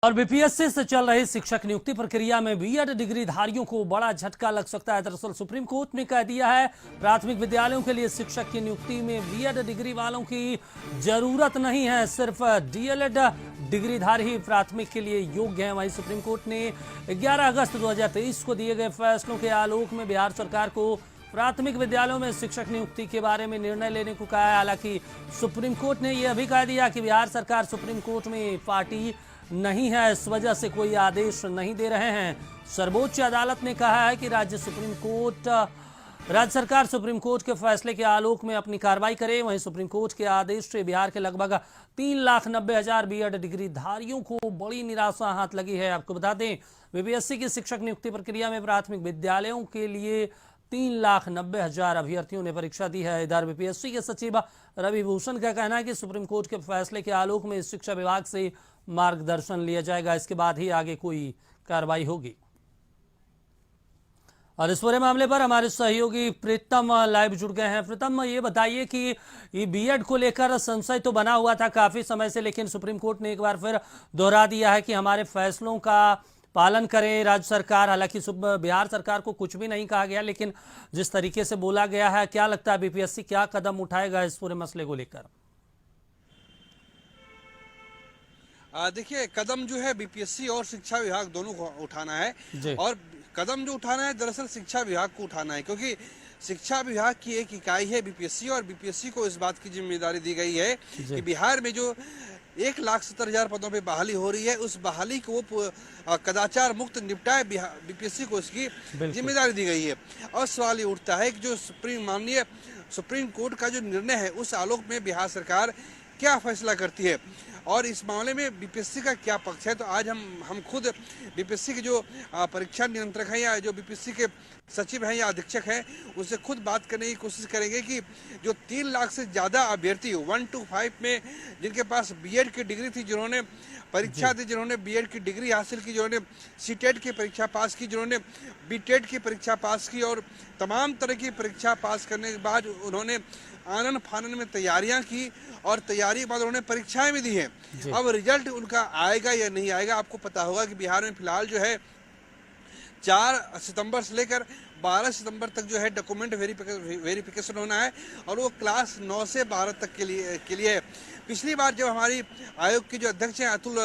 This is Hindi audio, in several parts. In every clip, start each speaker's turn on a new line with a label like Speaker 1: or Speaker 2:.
Speaker 1: और बीपीएससी से चल रही शिक्षक नियुक्ति प्रक्रिया में बीएड डिग्रीधारियों को बड़ा झटका लग सकता है। दरअसल सुप्रीम कोर्ट ने कह दिया है प्राथमिक विद्यालयों के लिए शिक्षक की नियुक्ति में बीएड डिग्री वालों की जरूरत नहीं है, सिर्फ डीएलएड डिग्रीधारी ही प्राथमिक के लिए योग्य हैं। वहीं सुप्रीम कोर्ट ने 11 अगस्त 2023 को दिए गए फैसलों के आलोक में बिहार सरकार को प्राथमिक विद्यालयों में शिक्षक नियुक्ति के बारे में निर्णय लेने को कहा है। हालांकि सुप्रीम कोर्ट ने यह भी कह दिया कि बिहार सरकार सुप्रीम कोर्ट में पार्टी नहीं है, इस वजह से कोई आदेश नहीं दे रहे हैं। सर्वोच्च अदालत ने कहा है कि राज्य सरकार सुप्रीम कोर्ट के फैसले के आलोक में अपनी कार्रवाई करे। वहीं सुप्रीम कोर्ट के आदेश से बिहार के लगभग 3,90,000 बीएड डिग्रीधारियों को बड़ी निराशा हाथ लगी है। आपको बता दें बीपीएससी की शिक्षक नियुक्ति प्रक्रिया में प्राथमिक विद्यालयों के लिए 3,90,000 अभ्यर्थियों ने परीक्षा दी है। इधर बीपीएससी के सचिव रवि भूषण का कहना है कि सुप्रीम कोर्ट के फैसले के आलोक में शिक्षा विभाग से मार्गदर्शन लिया जाएगा, इसके बाद ही आगे कोई कार्रवाई होगी। और इस पूरे मामले पर हमारे सहयोगी प्रीतम लाइव जुड़ गए हैं। प्रीतम, ये बताइए कि ये बीएड को लेकर संशय तो बना हुआ था काफी समय से, लेकिन सुप्रीम कोर्ट ने एक बार फिर दोहरा दिया है कि हमारे फैसलों का पालन करें राज्य सरकार। हालांकि बिहार सरकार को कुछ भी नहीं कहा गया, लेकिन जिस तरीके से बोला गया है, क्या लगता है बीपीएससी क्या कदम उठाएगा इस पूरे मसले को लेकर?
Speaker 2: देखिए, कदम जो है बीपीएससी और शिक्षा विभाग दोनों को उठाना है। और कदम जो उठाना है दरअसल शिक्षा विभाग को उठाना है, क्योंकि शिक्षा विभाग की एक इकाई है बीपीएससी, और बीपीएससी को इस बात की जिम्मेदारी दी गई है कि बिहार में जो 1,70,000 पदों पे बहाली हो रही है, उस बहाली को वो कदाचार मुक्त निपटाए। बीपीएससी को इसकी जिम्मेदारी दी गई है। और सवाल ये उठता है कि जो माननीय सुप्रीम कोर्ट का जो निर्णय है, उस आलोक में बिहार सरकार क्या फैसला करती है और इस मामले में बीपीएससी का क्या पक्ष है। तो आज हम खुद बीपीएससी के जो परीक्षा नियंत्रक हैं या जो बीपीएससी के सचिव हैं या अधीक्षक हैं, उनसे खुद बात करने की कोशिश करेंगे कि जो 3 लाख से ज़्यादा अभ्यर्थी 125 में जिनके पास बीएड की डिग्री थी, जिन्होंने परीक्षा दी, जिन्होंने बीएड की डिग्री हासिल की, जिन्होंने सीटेट की परीक्षा पास की, जिन्होंने बीटेट की परीक्षा पास की और तमाम तरह की परीक्षा पास करने के बाद उन्होंने आनन फानन में तैयारियां की और तैयारी के बाद उन्होंने परीक्षाएं भी दी हैं। अब रिजल्ट उनका आएगा या नहीं आएगा, आपको पता होगा कि बिहार में फिलहाल जो है 4 सितंबर से लेकर 12 सितंबर तक जो है डॉक्यूमेंट वेरिफिकेशन होना है, और वो क्लास 9 से 12 तक के लिए है। पिछली बार जब हमारी आयोग के जो अध्यक्ष हैं अतुल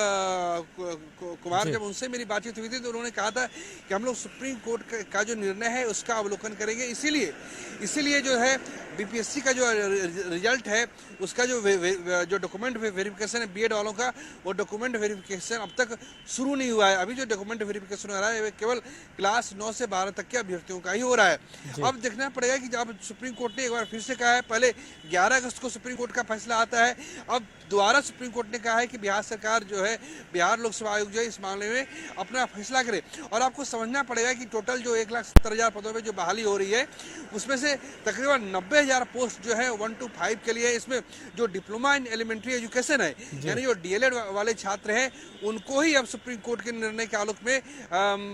Speaker 2: कुमार, जब उनसे मेरी बातचीत हुई थी तो उन्होंने कहा था कि हम लोग सुप्रीम कोर्ट का जो निर्णय है उसका अवलोकन करेंगे। इसीलिए जो है बीपीएससी का जो रिजल्ट है उसका जो डॉक्यूमेंट वेरिफिकेशन है बीएड वालों का, वो डॉक्यूमेंट वेरिफिकेशन अब तक शुरू नहीं हुआ है। अभी जो डॉक्यूमेंट वेरिफिकेशन हो रहा है केवल क्लास 9 से 12 तक के अभ्यर्थियों का ही हो रहा है। अब देखना पड़ेगा कि जब सुप्रीम कोर्ट ने एक बार फिर से कहा है, पहले 11 अगस्त को सुप्रीम कोर्ट का फैसला आता है, अब दोबारा सुप्रीम कोर्ट ने कहा है कि बिहार सरकार जो है, बिहार लोक सेवा आयोग जो है इस मामले में अपना फैसला करे। और आपको समझना पड़ेगा कि टोटल जो 1,70,000 पदों पे जो बहाली हो रही है, उसमें से तकरीबन 90,000 पोस्ट जो है 1 to 5 के लिए, इसमें जो डिप्लोमा इन एलिमेंट्री एजुकेशन है यानी जो डीएलएड वाले छात्र हैं, उनको ही अब सुप्रीम कोर्ट के निर्णय के आलोक में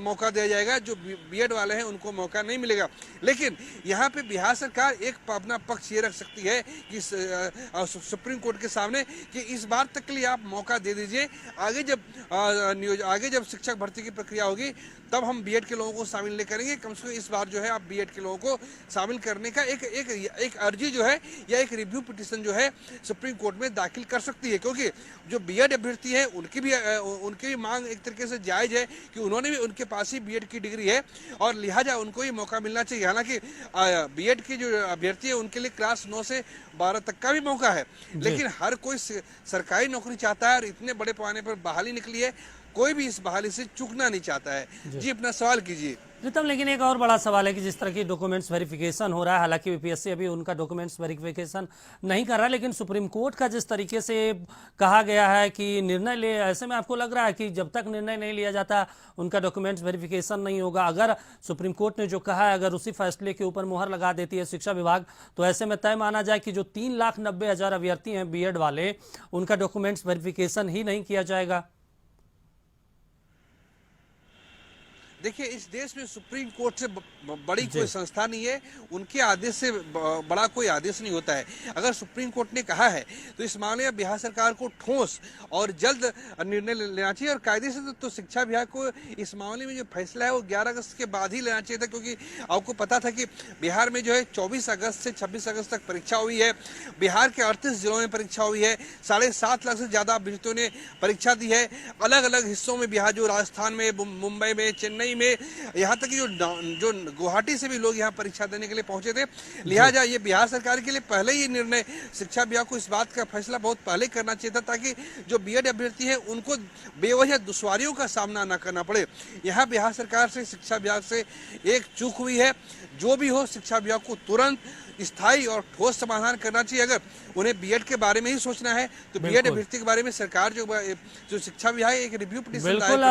Speaker 2: मौका दिया जाएगा। जो बीएड वाले हैं उनको मौका नहीं मिलेगा। लेकिन यहाँ पे बिहार सरकार एक अपना पक्ष ये रख सकती है कि सुप्रीम कोर्ट के सामने कि इस बार तक के लिए आप मौका दे दीजिए, आगे जब शिक्षक भर्ती की प्रक्रिया होगी तब हम बीएड के लोगों को शामिल नहीं करेंगे। कम से कम इस बार जो है आप बीएड के लोगों को शामिल करने का एक अर्जी जो है या एक रिव्यू पिटीशन जो है सुप्रीम कोर्ट में दाखिल कर सकती है, क्योंकि जो बीएड अभ्यर्थी है उनकी भी मांग एक तरीके से जायज है कि उन्होंने भी, उनके पास ही बीएड की डिग्री है और लिहाजा उनको ही मौका मिलना चाहिए। हालांकि बीएड की जो अभ्यर्थी है उनके लिए क्लास 9 से 12 तक का भी मौका है, लेकिन हर कोई सरकारी नौकरी चाहता है और इतने बड़े पैमाने पर बहाली निकली है, कोई भी इस बहाली से चूकना नहीं चाहता है। जी अपना सवाल कीजिए।
Speaker 1: प्रीतम, लेकिन एक और बड़ा सवाल है कि जिस तरह की डॉक्यूमेंट्स वेरिफिकेशन हो रहा है, हालांकि बीपीएससी अभी उनका डॉक्यूमेंट्स वेरिफिकेशन नहीं कर रहा, लेकिन सुप्रीम कोर्ट का जिस तरीके से कहा गया है कि निर्णय ले, ऐसे में आपको लग रहा है कि जब तक निर्णय नहीं लिया जाता उनका डॉक्यूमेंट्स वेरिफिकेशन नहीं होगा। अगर सुप्रीम कोर्ट ने जो कहा है, अगर उसी फैसले के ऊपर मुहर लगा देती है शिक्षा विभाग, तो ऐसे में तय माना जाए कि जो 3,90,000 अभ्यर्थी हैं बीएड वाले, उनका डॉक्यूमेंट्स वेरिफिकेशन ही नहीं किया जाएगा।
Speaker 2: देखिए, इस देश में सुप्रीम कोर्ट से बड़ी कोई संस्था नहीं है, उनके आदेश से बड़ा कोई आदेश नहीं होता है। अगर सुप्रीम कोर्ट ने कहा है तो इस मामले में बिहार सरकार को ठोस और जल्द निर्णय लेना चाहिए। और कायदे से तो शिक्षा विभाग को इस मामले में जो फैसला है वो 11 अगस्त के बाद ही लेना चाहिए था, क्योंकि आपको पता था कि बिहार में जो है 24 अगस्त से 26 अगस्त तक परीक्षा हुई है। बिहार के 38 जिलों में परीक्षा हुई है। 7.5 लाख से ज्यादा अभ्यर्थियों ने परीक्षा दी है, अलग अलग हिस्सों में बिहार, जो राजस्थान में, मुंबई में, चेन्नई में, यहाँ तक कि जो गुवाहाटी से भी लोग यहाँ परीक्षा देने के लिए पहुंचे थे। लिहाजा ये बिहार सरकार के लिए पहले ही निर्णय, शिक्षा विभाग को इस बात का फैसला बहुत पहले करना चाहिए था, ताकि जो बीएड अभ्यर्थी है उनको बेवजह दुश्वारियों का सामना न करना पड़े। यहाँ बिहार सरकार से, शिक्षा विभाग से एक चूक हुई है। जो भी हो, शिक्षा विभाग को तुरंत स्थायी और ठोस समाधान करना चाहिए। अगर उन्हें बीएड के बारे में ही सोचना है तो बीएड अभ्यर्थी के बारे में सरकार जो शिक्षा विभाग एक रिव्यू पिटीशन
Speaker 1: बिल्कुल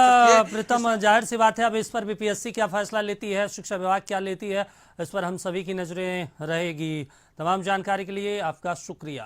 Speaker 1: प्रीतम, जाहिर सी बात है अब इस पर बीपीएससी क्या फैसला लेती है, शिक्षा विभाग क्या लेती है, इस पर हम सभी की नजरें रहेगी। तमाम जानकारी के लिए आपका शुक्रिया।